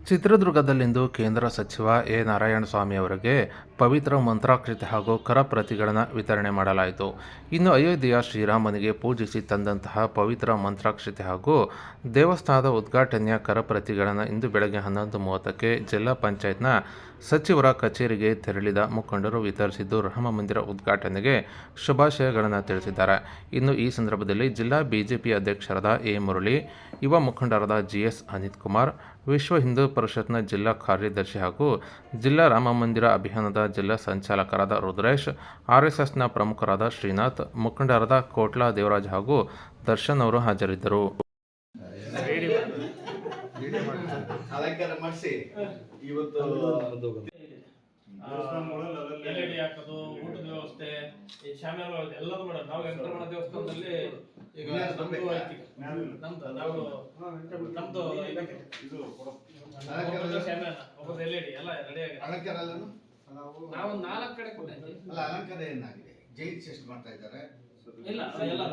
ಚಿತ್ರದುರ್ಗದಲ್ಲಿಂದು ಕೇಂದ್ರ ಸಚಿವ ಎ ನಾರಾಯಣಸ್ವಾಮಿ ಅವರಿಗೆ ಪವಿತ್ರ ಮಂತ್ರಾಕ್ಷತೆ ಹಾಗೂ ಕರಪ್ರತಿಗಳನ್ನು ವಿತರಣೆ ಮಾಡಲಾಯಿತು. ಇನ್ನು ಅಯೋಧ್ಯೆಯ ಶ್ರೀರಾಮನಿಗೆ ಪೂಜಿಸಿ ತಂದಂತಹ ಪವಿತ್ರ ಮಂತ್ರಾಕ್ಷತೆ ಹಾಗೂ ದೇವಸ್ಥಾನದ ಉದ್ಘಾಟನೆಯ ಕರಪ್ರತಿಗಳನ್ನು ಇಂದು ಬೆಳಗ್ಗೆ 11:30ಕ್ಕೆ ಜಿಲ್ಲಾ ಪಂಚಾಯತ್ನ ಸಚಿವರ ಕಚೇರಿಗೆ ತೆರಳಿದ ಮುಖಂಡರು ವಿತರಿಸಿದ್ದು, ರಾಮಮಂದಿರ ಉದ್ಘಾಟನೆಗೆ ಶುಭಾಶಯಗಳನ್ನು ತಿಳಿಸಿದ್ದಾರೆ. ಇನ್ನು ಈ ಸಂದರ್ಭದಲ್ಲಿ ಜಿಲ್ಲಾ ಬಿಜೆಪಿ ಅಧ್ಯಕ್ಷರಾದ ಎ ಮುರಳಿ, ಯುವ ಮುಖಂಡರಾದ ಜಿಎಸ್ ಅನಿತ್ ಕುಮಾರ್, ವಿಶ್ವ ಹಿಂದೂ ಪರಿಷತ್ನ ಜಿಲ್ಲಾ ಕಾರ್ಯದರ್ಶಿ ಹಾಗೂ ಜಿಲ್ಲಾ ರಾಮಮಂದಿರ ಅಭಿಯಾನದ ಜಿಲ್ಲಾ ಸಂಚಾಲಕರಾದ ರುದ್ರೇಶ್, ಆರ್ಎಸ್ಎಸ್ನ ಪ್ರಮುಖರಾದ ಶ್ರೀನಾಥ್, ಮುಖಂಡರಾದ ಕೋಟ್ಲಾ ದೇವರಾಜ್ ಹಾಗೂ ದರ್ಶನ್ ಅವರು ಹಾಜರಿದ್ದರು. ಎಲ್ಇಡಿ ಹಾಕೋದು, ಊಟದ ವ್ಯವಸ್ಥೆ, ಈ ಶಾಮಿಯಾನ ಎಲ್ಲದೂ ಮಾಡೋದು. ನಾವು ವೆಂಕಟರಮಣ ದೇವಸ್ಥಾನದಲ್ಲಿ ಈಗ ನಮ್ದು ಶಾಮಿಯಾನ ಒಬ್ಬರು ಎಲ್ಇಡಿ ಎಲ್ಲ ರೆಡಿ ಆಗಿದೆ. ನಾವು 4 ಕಡೆ ಕೊಟ್ಟಿದ್ದೀವಿ. ಅಲ್ಲ, ಅಲಂಕಾರ ಏನಾಗಿದೆ? ಜೈನ್ ಎಷ್ಟು ಮಾಡ್ತಾ ಇದ್ದಾರೆ? ಇಲ್ಲ, ಎಲ್ಲ